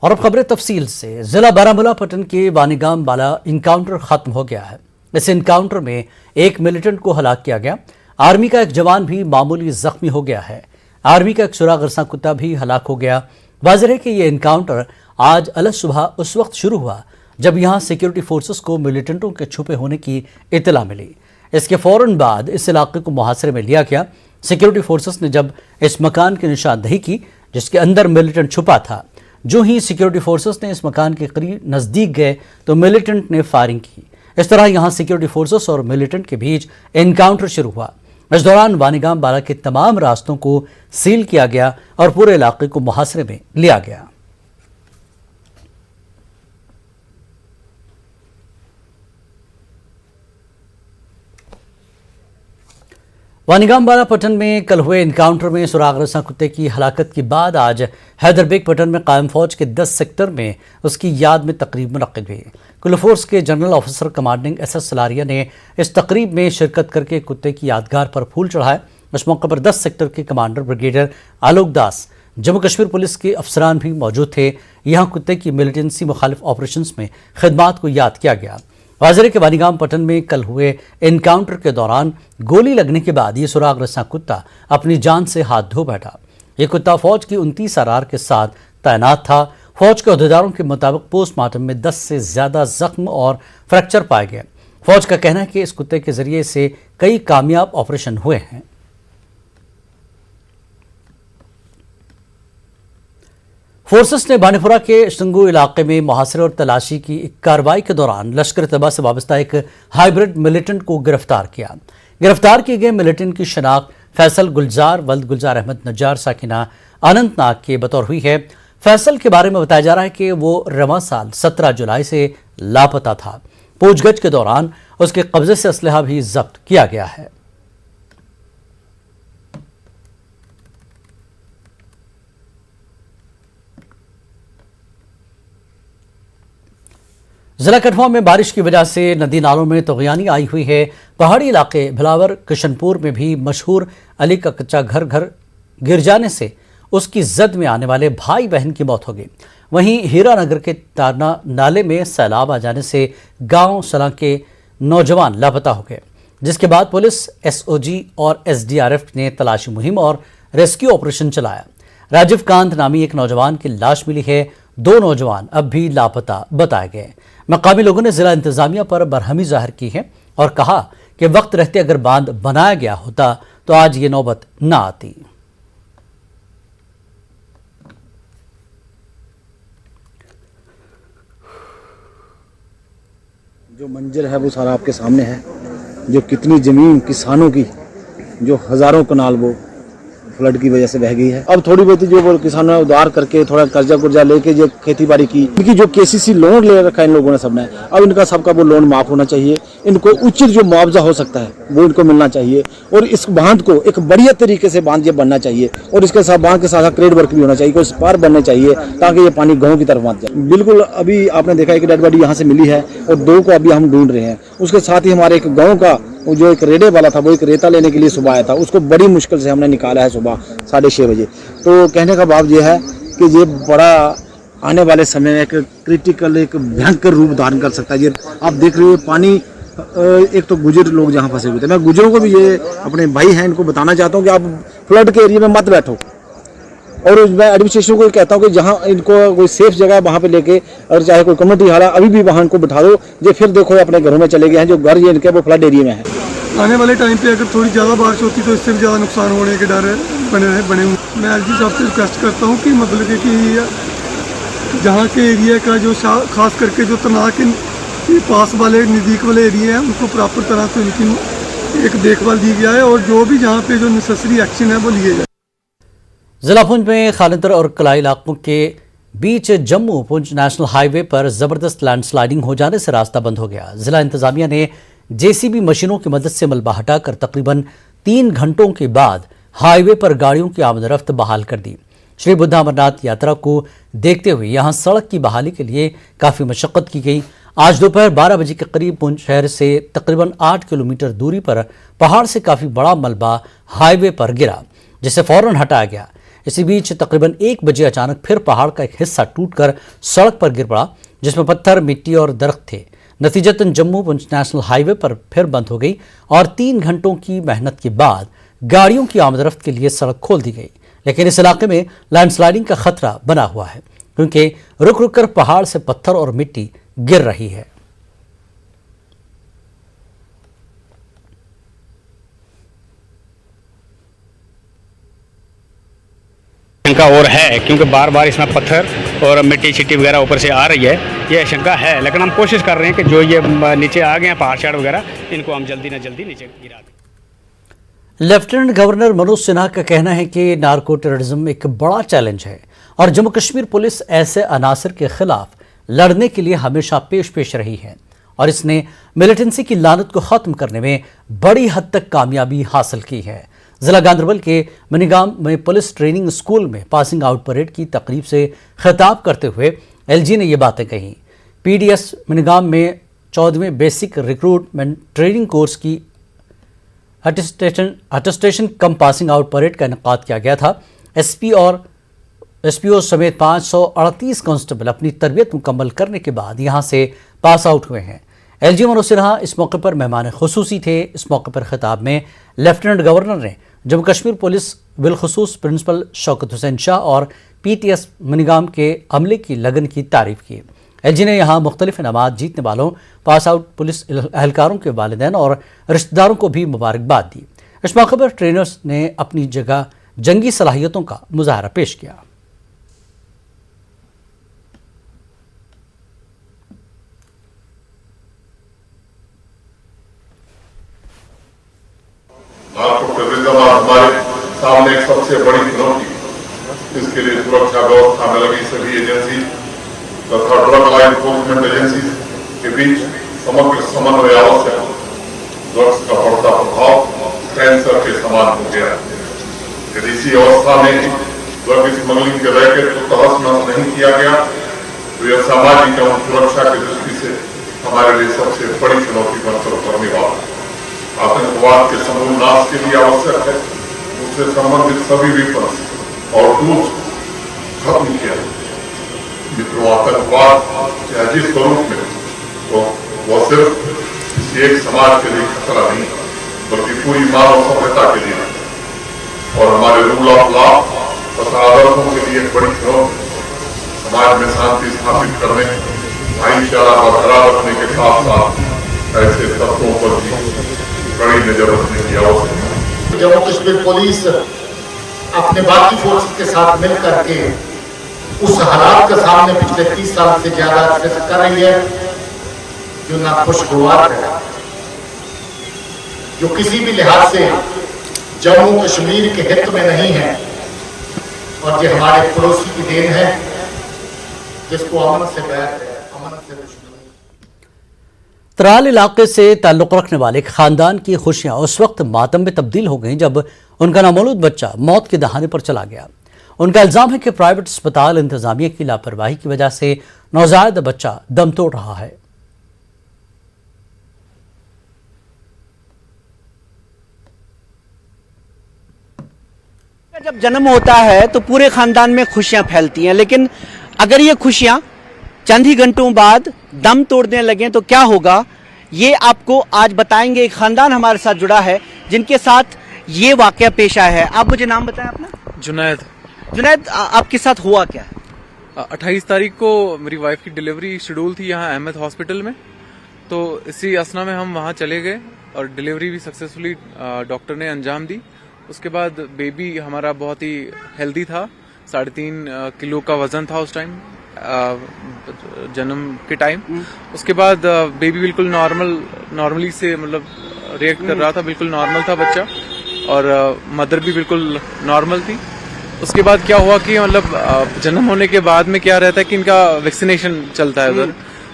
और अब खबरें तफसील से। जिला बारामूला पटन के वानीगाम वाला इनकाउंटर खत्म हो गया है। इस इनकाउंटर में एक मिलिटेंट को हलाक किया गया। आर्मी का एक जवान भी मामूली जख्मी हो गया है। आर्मी का एक सुरागरसा कुत्ता भी हलाक हो गया। वाज़ेह है कि यह इनकाउंटर आज अलग सुबह उस वक्त शुरू हुआ जब यहां सिक्योरिटी फोर्सेस को मिलिटेंटों के छुपे होने की इत्तला मिली। इसके फौरन बाद इस इलाके को मुहासरे में लिया गया। सिक्योरिटी फोर्सेस ने जब इस मकान की निशानदेही की जिसके अंदर मिलिटेंट छुपा था, जो ही सिक्योरिटी फोर्सेस ने इस मकान के करीब नजदीक गए तो मिलिटेंट ने फायरिंग की। इस तरह यहां सिक्योरिटी फोर्सेस और मिलिटेंट के बीच एनकाउंटर शुरू हुआ। इस दौरान वानीगाम बाला के तमाम रास्तों को सील किया गया और पूरे इलाके को मुहासरे में लिया गया। वानीगाम बाला पटन में कल हुए इनकाउंटर में सुरागरसा कुत्ते की हलाकत के बाद आज हैदरबेग पटन में कायम फौज के 10 सेक्टर में उसकी याद में तकरीब मुनक्किद हुई। कुल फोर्स के general officer commanding SS Salaria ने इस तकरीब में शिरकत करके कुत्ते की यादगार पर फूल चढ़ाए। इस मौके पर 10 सेक्टर के कमांडर ब्रिगेडियर आलोक दास, जम्मू कश्मीर पुलिस के अफसरान भी मौजूद थे। यहाँ कुत्ते की मिलिटेंसी मुखालिफ ऑपरेशंस में खिदमात को याद किया गया। वाज़ेह के वानीगाम पटन में कल हुए एनकाउंटर के दौरान गोली लगने के बाद ये सुरागरसा कुत्ता अपनी जान से हाथ धो बैठा। ये कुत्ता फौज की 29 RR के साथ तैनात था। फौज के अहदेदारों के मुताबिक पोस्टमार्टम में 10 से ज्यादा जख्म और फ्रैक्चर पाए गए। फौज का कहना है कि इस कुत्ते के जरिए से कई कामयाब ऑपरेशन हुए हैं। फोर्सेस ने बानीपुरा के शंगू इलाके में मुहासरे और तलाशी की कार्रवाई के दौरान लश्कर तैयबा से वाबस्ता एक हाइब्रिड मिलिटेंट को गिरफ्तार किया। गिरफ्तार किए गए मिलिटेंट की शनाख्त फैसल गुलजार वल्द गुलजार अहमद नज्जार साकिना अनंतनाग के बतौर हुई है। फैसल के बारे में बताया जा रहा है कि वो रवां साल 17 जुलाई से लापता था। पूछगछ के दौरान उसके कब्जे से असलहा भी जब्त किया गया है। जिला कठुआ में बारिश की वजह से नदी नालों में तगयानी आई हुई है। पहाड़ी इलाके भिलावर किशनपुर में भी मशहूर अली का कच्चा घर गिर जाने से उसकी जद में आने वाले भाई बहन की मौत हो गई। वहीं हीरानगर के तारना नाले में सैलाब आ जाने से गांव सला के नौजवान लापता हो गए, जिसके बाद पुलिस, SOG और SDRF ने तलाशी मुहिम और रेस्क्यू ऑपरेशन चलाया। राजीव कांत नामी एक नौजवान की लाश मिली है। 2 नौजवान अब भी लापता बताए गए। मकामी लोगों ने जिला इंतजामिया पर बरहमी जाहिर की है और कहा कि वक्त रहते अगर बांध बनाया गया होता तो आज ये नौबत न आती। जो मंजर है वो सारा आपके सामने है। जो कितनी जमीन किसानों की, जो हजारों कनाल वो फ्लड की वजह से बह गई है। अब थोड़ी बहुत जो वो किसानों ने उधार करके थोड़ा कर्जा लेके जो खेती बाड़ी की, इनकी जो KCC लोन ले रखा है इन लोगों ने सबने, अब इनका सबका वो लोन माफ होना चाहिए। इनको उचित जो मुआवजा हो सकता है वो इनको मिलना चाहिए और इस बांध को एक बढ़िया तरीके से बांध ये बनना चाहिए और इसके साथ बांध के साथ क्रेड वर्क भी होना चाहिए, कोई स्पार बनने चाहिए ताकि ये पानी गाँव की तरफ मत जाए। बिल्कुल अभी आपने देखा एक डेड बॉडी यहाँ से मिली है और 2 को अभी हम ढूंढ रहे हैं। उसके साथ ही हमारे एक गाँव का जो एक रेडे वाला था, वो एक रेता लेने के लिए सुबह आया था, उसको बड़ी मुश्किल से हमने निकाला है सुबह 6:30 बजे। तो कहने का भाव ये है कि ये बड़ा आने वाले समय में एक क्रिटिकल, एक भयंकर रूप धारण कर सकता है। ये आप देख रहे हो पानी, एक तो गुजर लोग जहाँ फंसे हुए थे, मैं गुजरों को भी ये अपने भाई हैं इनको बताना चाहता हूँ कि आप फ्लड के एरिया में मत बैठो। और मैं एडमिनिस्ट्रेशन को कहता हूँ कि जहाँ इनको कोई सेफ जगह है वहाँ पे लेके, और चाहे कोई कम्युनिटी हाल है अभी भी वहाँ इनको बिठा दो। ये फिर देखो अपने घरों में चले गए हैं, जो घर ये इनके वो फ्लड एरिया में है। आने वाले टाइम पे अगर थोड़ी ज़्यादा बारिश होती तो इससे भी ज़्यादा नुकसान होने के डर बने हुए। मैं LG साहब से रिक्वेस्ट करता हूँ कि मतलब कि जहाँ के एरिया का जो खास करके जो तनाव के पास वाले नज़दीक वाले एरिया हैं उनको प्रॉपर तरह से उनकी एक देखभाल दी जाए और जो भी जहाँ पे जो नेसेसरी एक्शन है वो लिए जाए। जिला पुंछ में खालितर और कलाई इलाकों के बीच जम्मू पुंछ नेशनल हाईवे पर जबरदस्त लैंडस्लाइडिंग हो जाने से रास्ता बंद हो गया। जिला इंतजामिया ने JCB मशीनों की मदद से मलबा हटाकर तकरीबन 3 घंटों के बाद हाईवे पर गाड़ियों की आमदरफ्त बहाल कर दी। श्री बुद्ध अमरनाथ यात्रा को देखते हुए यहां सड़क की बहाली के लिए काफी मशक्कत की गई। आज दोपहर 12 बजे के करीब पुंछ शहर से तकरीबन 8 किलोमीटर दूरी पर पहाड़ से काफी बड़ा मलबा हाईवे पर गिरा, जिसे फौरन हटाया गया। इसी बीच तकरीबन 1 बजे अचानक फिर पहाड़ का एक हिस्सा टूटकर सड़क पर गिर पड़ा, जिसमें पत्थर, मिट्टी और दरख्त थे। नतीजतन जम्मू पुंछ नेशनल हाईवे पर फिर बंद हो गई और 3 घंटों की मेहनत के बाद गाड़ियों की आमदरफ्त के लिए सड़क खोल दी गई। लेकिन इस इलाके में लैंडस्लाइडिंग का खतरा बना हुआ है, क्योंकि रुक रुक कर पहाड़ से पत्थर और मिट्टी गिर रही है। शंका और है, क्योंकि बार बार इसमें पत्थर और मिट्टी छिट्टी वगैरह ऊपर से आ रही है, ये शंका है। लेकिन हम कोशिश कर रहे हैं कि जो ये नीचे आ गए हैं पहाड़ शाड़ वगैरह, इनको हम जल्दी ना जल्दी नीचे गिरा दें। लेफ्टिनेंट गवर्नर मनोज सिन्हा का कहना है कि नार्को टेररिज्म एक बड़ा चैलेंज है और जम्मू कश्मीर पुलिस ऐसे अनासर के खिलाफ लड़ने के लिए हमेशा पेश रही है और इसने मिलिटेंसी की लानत को खत्म करने में बड़ी हद तक कामयाबी हासिल की है। जिला गांधरबल के मनीगाम में पुलिस ट्रेनिंग स्कूल में पासिंग आउट परेड की तकरीब से खिताब करते हुए एलजी ने ये बातें कही। पीडीएस मनीगाम में 14वें बेसिक रिक्रूटमेंट ट्रेनिंग कोर्स की अटेस्टेशन कम पासिंग आउट परेड का इनेकाद किया गया था। एसपी और एसपीओ समेत 538 कांस्टेबल अपनी तरबियत मुकम्मल करने के बाद यहां से पास आउट हुए हैं। एलजी मनोज सिन्हा इस मौके पर मेहमान खुसूसी थे। इस मौके पर खिताब में लेफ्टिनेंट गवर्नर ने जम्मू कश्मीर पुलिस बिलखुसूस प्रिंसिपल शौकत हुसैन शाह और पीटीएस मनीगाम के अमले की लगन की तारीफ की। एलजी ने यहाँ मुख्तलिफ इनामात जीतने वालों, पास आउट पुलिस एहलकारों के वालिदैन और रिश्तेदारों को भी मुबारकबाद दी। इस मौके पर ट्रेनर्स ने अपनी जगह जंगी सलाहियतों का मुजाहरा पेश किया। नार्को टेररिज्म हमारे सामने एक सबसे बड़ी चुनौती, इसके लिए सुरक्षा व्यवस्था में लगी सभी एजेंसी तथा ड्रग लॉ एनफोर्समेंट एजेंसी के बीच समग्र समन्वय आवश्यक। ड्रग्स का बढ़ता प्रभाव कैंसर के समान हो गया है। यदि इसी अवस्था में ड्रग स्मगलिंग के रैकेट को तहस नहस नहीं किया गया तो यह सामाजिक एवं सुरक्षा की दृष्टि से हमारे लिए सबसे बड़ी चुनौती बनकर उभरने वाला है। आतंकवाद के समूल नाश के लिए आवश्यक है उससे संबंधित सभी विपक्ष और टूल्स खत्म किया। मित्रों, आतंकवाद चाहे जिस स्वरूप में तो वह सिर्फ किसी एक समाज के लिए खतरा नहीं बल्कि पूरी मानव सभ्यता के लिए और हमारे रूल ऑफ लॉ तथा आदर्शों के लिए एक बड़ी चुनौती। समाज में शांति स्थापित करने, भाईचारा बरकरार रखने के साथ साथ ऐसे तत्वों पर भी कड़ी नजर रखने की आवश्यकता है। जम्मू कश्मीर पुलिस अपने बाकी फोर्स के साथ मिलकर के उस हालात का सामने पिछले 30 साल से ज्यादा अर्से से कर रही है जो नाखुशगवार है, जो किसी भी लिहाज से जम्मू कश्मीर के हित में नहीं है और ये हमारे पड़ोसी की देन है जिसको अमन से बैर है, अमन से दुश्मनी। त्राल इलाके से ताल्लुक़ रखने वाले एक खानदान की खुशियां उस वक्त मातम में तब्दील हो गईं जब उनका नामौलूद बच्चा मौत के दहाने पर चला गया। उनका इल्जाम है कि प्राइवेट अस्पताल इंतजामिया की लापरवाही की वजह से नौजायद बच्चा दम तोड़ रहा है। जब जन्म होता है तो पूरे खानदान में खुशियां फैलती हैं, लेकिन अगर ये खुशियां चंद ही घंटों बाद दम तोड़ने लगे तो क्या होगा, ये आपको आज बताएंगे। एक खानदान हमारे साथ जुड़ा है जिनके साथ ये वाकया पेश आया है। आप मुझे नाम बताएं अपना। जुनैद, आपके साथ हुआ क्या है? 28 तारीख को मेरी वाइफ की डिलीवरी शेड्यूल थी यहाँ अहमद हॉस्पिटल में, तो इसी असना में हम वहाँ चले गए और डिलीवरी भी सक्सेसफुली डॉक्टर ने अंजाम दी। उसके बाद बेबी हमारा बहुत ही हेल्दी था, 3.5 किलो का वजन था उस टाइम जन्म के टाइम। उसके बाद बेबी बिल्कुल नॉर्मली से मतलब रिएक्ट कर रहा था, बिल्कुल नॉर्मल था बच्चा और मदर भी बिल्कुल नॉर्मल थी। उसके बाद क्या हुआ कि मतलब जन्म होने के बाद में क्या रहता है कि इनका वैक्सीनेशन चलता है उधर,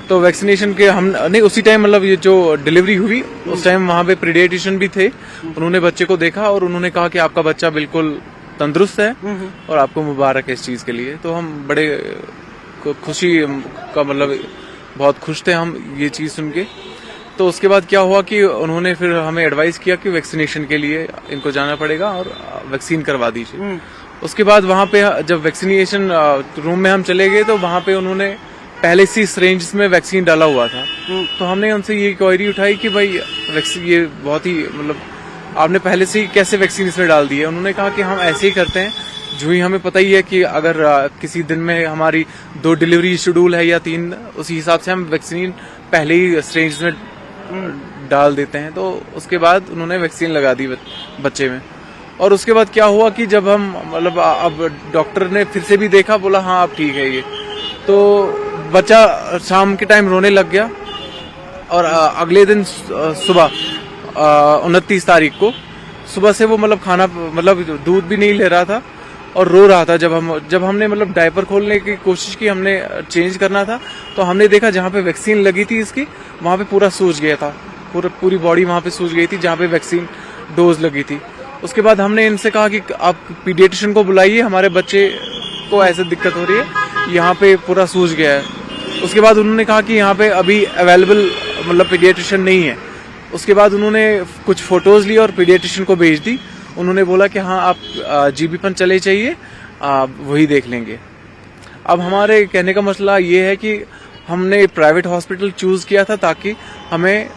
तो वैक्सीनेशन के हम नहीं उसी टाइम मतलब ये जो डिलीवरी हुई उस टाइम वहाँ पे पीडियाट्रिशियन भी थे, उन्होंने बच्चे को देखा और उन्होंने कहा कि आपका बच्चा बिल्कुल तंदुरुस्त है और आपको मुबारक है इस चीज के लिए। तो हम बड़े खुशी का मतलब बहुत खुश थे हम ये चीज सुन के। तो उसके बाद क्या हुआ कि उन्होंने फिर हमें एडवाइस किया कि वैक्सीनेशन के लिए इनको जाना पड़ेगा और वैक्सीन करवा दीजिए। उसके बाद वहाँ पे जब वैक्सीनेशन रूम में हम चले गए तो वहाँ पे उन्होंने पहले से सिरिंज में वैक्सीन डाला हुआ था। तो हमने उनसे ये क्वेरी उठाई कि भाई वैक्सीन ये बहुत ही मतलब आपने पहले से ही कैसे वैक्सीन इसमें डाल दी है। उन्होंने कहा कि हम ऐसे ही करते हैं, जो ही हमें पता ही है कि अगर किसी दिन में हमारी 2 डिलीवरी शेड्यूल है या 3, उसी हिसाब से हम वैक्सीन पहले ही सिरिंज में डाल देते हैं। तो उसके बाद उन्होंने वैक्सीन लगा दी बच्चे में। और उसके बाद क्या हुआ कि जब हम मतलब अब डॉक्टर ने फिर से भी देखा, बोला हाँ अब ठीक है ये, तो बच्चा शाम के टाइम रोने लग गया। और अगले दिन सुबह 29 तारीख को सुबह से वो मतलब खाना मतलब दूध भी नहीं ले रहा था और रो रहा था। जब हमने मतलब डायपर खोलने की कोशिश की, हमने चेंज करना था, तो हमने देखा जहाँ पे वैक्सीन लगी थी इसकी वहाँ पे पूरा सूज गया था, पूरी बॉडी वहाँ पे सूज गई थी जहाँ पे वैक्सीन डोज लगी थी। उसके बाद हमने इनसे कहा कि आप पीडियाट्रिशियन को बुलाइए, हमारे बच्चे को ऐसे दिक्कत हो रही है, यहाँ पे पूरा सूज गया है। उसके बाद उन्होंने कहा कि यहाँ पे अभी अवेलेबल मतलब पीडियाट्रिशियन नहीं है। उसके बाद उन्होंने कुछ फोटोज ली और पीडियाट्रिशियन को भेज दी। उन्होंने बोला कि हाँ आप जीबी पन चले चाहिए, वही देख लेंगे। अब हमारे कहने का मसला ये है कि हमने प्राइवेट हॉस्पिटल चूज किया था ताकि हमें,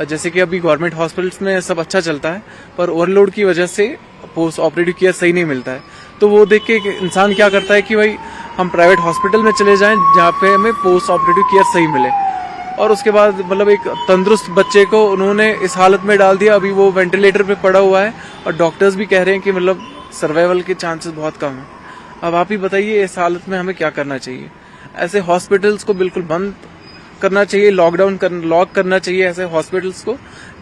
जैसे कि अभी गवर्नमेंट हॉस्पिटल्स में सब अच्छा चलता है पर ओवरलोड की वजह से पोस्ट ऑपरेटिव केयर सही नहीं मिलता है। तो वो देख के इंसान क्या करता है कि भाई हम प्राइवेट हॉस्पिटल में चले जाएं जहाँ पे हमें पोस्ट ऑपरेटिव केयर सही मिले। और उसके बाद मतलब एक तंदुरुस्त बच्चे को उन्होंने इस हालत में डाल दिया, अभी वो वेंटिलेटर पे पड़ा हुआ है और डॉक्टर्स भी कह रहे हैं कि मतलब सर्वाइवल के चांसेस बहुत कम है। अब आप ही बताइए इस हालत में हमें क्या करना चाहिए। ऐसे हॉस्पिटल्स को बिल्कुल बंद करना चाहिए, लॉक करना चाहिए ऐसे हॉस्पिटल्स को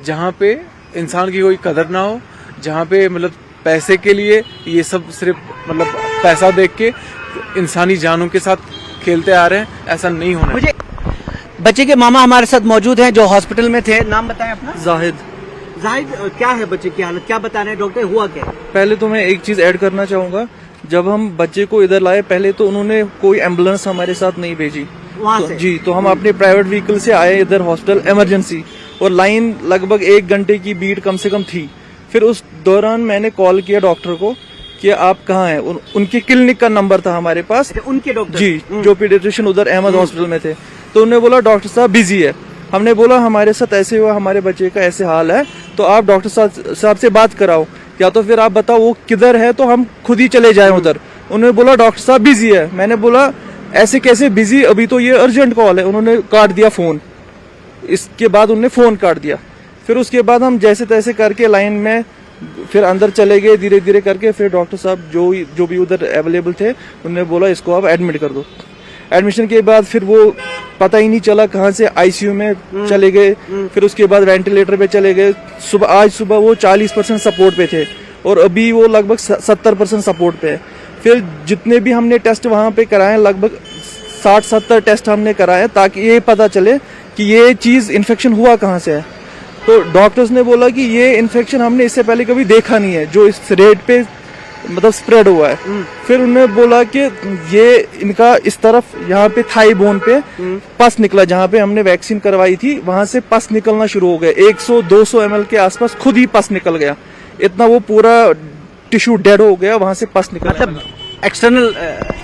जहाँ पे इंसान की कोई कदर ना हो, जहाँ पे मतलब पैसे के लिए ये सब सिर्फ मतलब पैसा देख के इंसानी जानों के साथ खेलते आ रहे हैं, ऐसा नहीं होना। मुझे बच्चे के मामा हमारे साथ मौजूद हैं जो हॉस्पिटल में थे। नाम बताएं अपना। जाहिद। क्या है बच्चे की हालत, क्या बता रहे हैं डॉक्टर, हुआ क्या? पहले तो मैं एक चीज ऐड करना चाहूंगा, जब हम बच्चे को इधर लाए पहले तो उन्होंने कोई एम्बुलेंस हमारे साथ नहीं भेजी वहाँ से? जी, तो हम अपने प्राइवेट व्हीकल से आए इधर हॉस्पिटल इमरजेंसी, और लाइन लगभग 1 घंटे की बीट कम से कम थी। फिर उस दौरान मैंने कॉल किया डॉक्टर को कि आप कहाँ हैं। उनके क्लिनिक का नंबर था हमारे पास। उनके डॉक्टर जी, जो पीडियाट्रिशियन उधर अहमद हॉस्पिटल में थे। तो उन्होंने बोला डॉक्टर साहब बिजी है। हमने बोला हमारे साथ ऐसे हुआ, हमारे बच्चे का ऐसे हाल है, तो आप डॉक्टर साहब से बात कराओ, या तो फिर आप बताओ वो किधर है तो हम खुद ही चले जाएं उधर। उन्होंने बोला डॉक्टर साहब बिजी है। मैंने बोला ऐसे कैसे बिजी, अभी तो ये अर्जेंट कॉल है। उन्होंने काट दिया फोन। इसके बाद उन्होंने फोन काट दिया। फिर उसके बाद हम जैसे तैसे करके लाइन में फिर अंदर चले गए धीरे धीरे करके। फिर डॉक्टर साहब जो भी उधर अवेलेबल थे उन्होंने बोला इसको आप एडमिट कर दो। एडमिशन के बाद फिर वो पता ही नहीं चला कहाँ से आईसीयू में चले गए, फिर उसके बाद वेंटिलेटर पे चले गए। आज सुबह वो 40% सपोर्ट पे थे और अभी वो लगभग 70% सपोर्ट पे है। फिर जितने भी हमने टेस्ट वहाँ पे कराए, लगभग 60-70 टेस्ट हमने कराए ताकि ये पता चले कि ये चीज इन्फेक्शन हुआ कहाँ से है। तो डॉक्टर्स ने बोला कि ये इन्फेक्शन हमने इससे पहले कभी देखा नहीं है जो इस रेट पे मतलब स्प्रेड हुआ है। फिर उन्होंने बोला कि ये इनका इस तरफ यहाँ पे थाई बोन पे पस निकला, जहाँ पे हमने वैक्सीन करवाई थी वहां से पस निकलना शुरू हो गया। 100-200 ml के आसपास खुद ही पस निकल गया, इतना वो पूरा टिश्यू डेड हो गया, वहां से पस निकल मतलब एक्सटर्नल।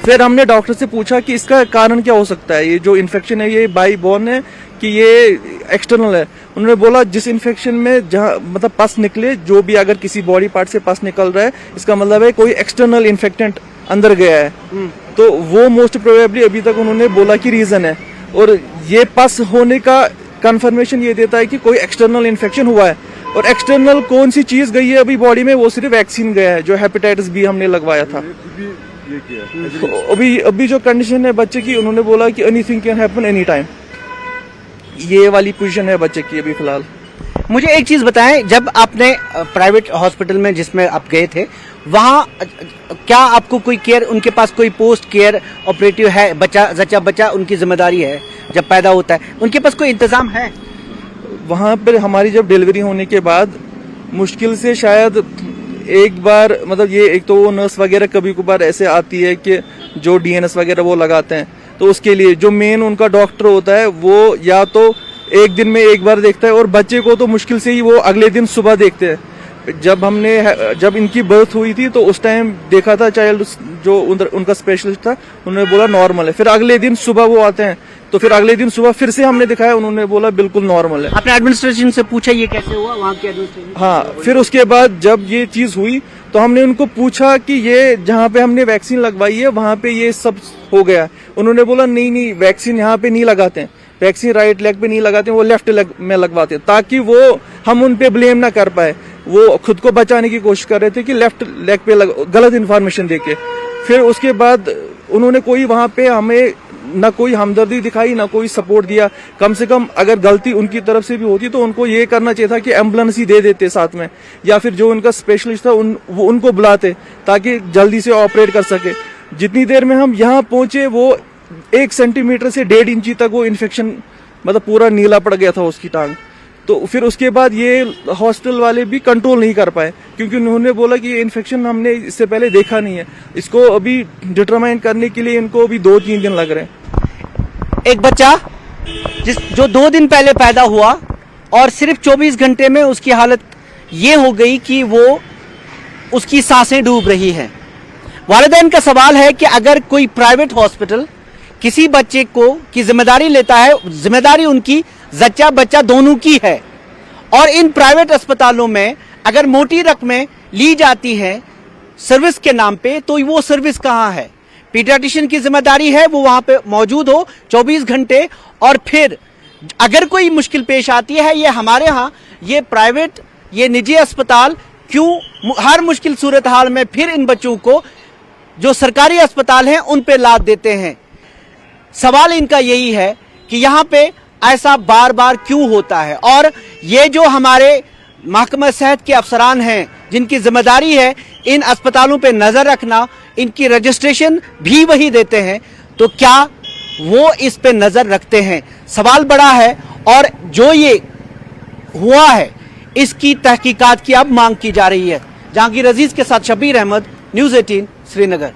फिर हमने डॉक्टर से पूछा कि इसका कारण क्या हो सकता है, ये जो इन्फेक्शन है ये बाई बोर्न है कि ये एक्सटर्नल है। उन्होंने बोला जिस इन्फेक्शन में जहाँ मतलब पस निकले, जो भी अगर किसी बॉडी पार्ट से पस निकल रहा है इसका मतलब है कोई एक्सटर्नल इन्फेक्टेंट अंदर गया है। तो वो मोस्ट प्रोबेबली अभी तक उन्होंने बोला कि रीजन है। और ये पस होने का कंफर्मेशन ये देता है कि कोई एक्सटर्नल इन्फेक्शन हुआ है। और एक्सटर्नल कौन सी चीज गई है अभी बॉडी में, वो सिर्फ वैक्सीन गया है जो हेपेटाइटिस बी हमने लगवाया था। तो अभी जो कंडीशन है बच्चे की, उन्होंने बोला कि anything can happen any time. ये वाली पोजीशन है बच्चे की अभी फिलहाल। मुझे एक चीज बताएं, जब आपने प्राइवेट हॉस्पिटल में जिसमें आप गए थे वहाँ क्या आपको कोई केयर, उनके पास कोई पोस्ट केयर ऑपरेटिव है, बच्चा उनकी जिम्मेदारी है जब पैदा होता है, उनके पास कोई इंतजाम है? वहाँ पर हमारी जब डिलीवरी होने के बाद मुश्किल से शायद एक बार, मतलब ये एक तो वो नर्स वगैरह कभी कभार ऐसे आती है कि जो डीएनएस वगैरह वो लगाते हैं, तो उसके लिए जो मेन उनका डॉक्टर होता है वो या तो एक दिन में एक बार देखता है, और बच्चे को तो मुश्किल से ही वो अगले दिन सुबह देखते हैं। जब इनकी बर्थ हुई थी तो उस टाइम देखा था चाइल्ड जो उनका स्पेशलिस्ट था, उन्होंने बोला नॉर्मल है। फिर अगले दिन सुबह वो आते हैं तो फिर अगले दिन सुबह फिर से हमने दिखाया, उन्होंने बोला बिल्कुल नॉर्मल है। आपने एडमिनिस्ट्रेशन से पूछा ये कैसे हुआ, वहाँ के एडमिनिस्ट्रेशन? हाँ, फिर उसके बाद जब ये चीज हुई तो हमने उनको पूछा कि ये जहाँ पे हमने वैक्सीन लगवाई है वहाँ पे ये सब हो गया। उन्होंने बोला नहीं वैक्सीन यहाँ पे नहीं लगाते हैं, वैक्सीन राइट लेग पे नहीं लगाते, वो लेफ्ट लेग में लगवाते हैं, ताकि वो हम उन पे ब्लेम ना कर पाए। वो खुद को बचाने की कोशिश कर रहे थे कि लेफ्ट लेग पे गलत इन्फॉर्मेशन देके। फिर उसके बाद उन्होंने कोई वहाँ पे हमें ना कोई हमदर्दी दिखाई ना कोई सपोर्ट दिया। कम से कम अगर गलती उनकी तरफ से भी होती तो उनको ये करना चाहिए था कि एम्बुलेंस ही दे देते साथ में, या फिर जो उनका स्पेशलिस्ट था वो उनको बुलाते ताकि जल्दी से ऑपरेट कर सके। जितनी देर में हम यहाँ पहुंचे वो 1 सेंटीमीटर से 1.5 इंची तक वो इन्फेक्शन मतलब पूरा नीला पड़ गया था उसकी टांग। तो फिर उसके बाद ये हॉस्टल वाले भी कंट्रोल नहीं कर पाए, क्योंकि उन्होंने बोला कि ये इन्फेक्शन हमने इससे पहले देखा नहीं है, इसको अभी डिटरमाइन करने के लिए इनको अभी 2-3 दिन लग रहे हैं। एक बच्चा जो 2 दिन पहले पैदा हुआ और सिर्फ 24 घंटे में उसकी हालत ये हो गई कि वो उसकी सांसें डूब रही हैं। वालिदैन का सवाल है कि अगर कोई प्राइवेट हॉस्पिटल किसी बच्चे को की जिम्मेदारी लेता है, जिम्मेदारी उनकी जच्चा बच्चा दोनों की है, और इन प्राइवेट अस्पतालों में अगर मोटी रकमें ली जाती है सर्विस के नाम पे, तो वो सर्विस कहां है? पीडियाट्रिशियन की जिम्मेदारी है वो वहां पे मौजूद हो 24 घंटे, और फिर अगर कोई मुश्किल पेश आती है, ये हमारे यहाँ ये प्राइवेट ये निजी अस्पताल क्यों हर मुश्किल सूरत हाल में फिर इन बच्चों को जो सरकारी अस्पताल हैं उन पे लाद देते हैं? सवाल इनका यही है कि यहाँ पे ऐसा बार बार क्यों होता है, और ये जो हमारे महकमा सेहत के अफसरान हैं जिनकी जिम्मेदारी है इन अस्पतालों पे नजर रखना, इनकी रजिस्ट्रेशन भी वही देते हैं, तो क्या वो इस पे नजर रखते हैं? सवाल बड़ा है, और जो ये हुआ है इसकी तहकीकात की अब मांग की जा रही है। जहांगीर अजीज के साथ शबीर अहमद, न्यूज़ 18 श्रीनगर।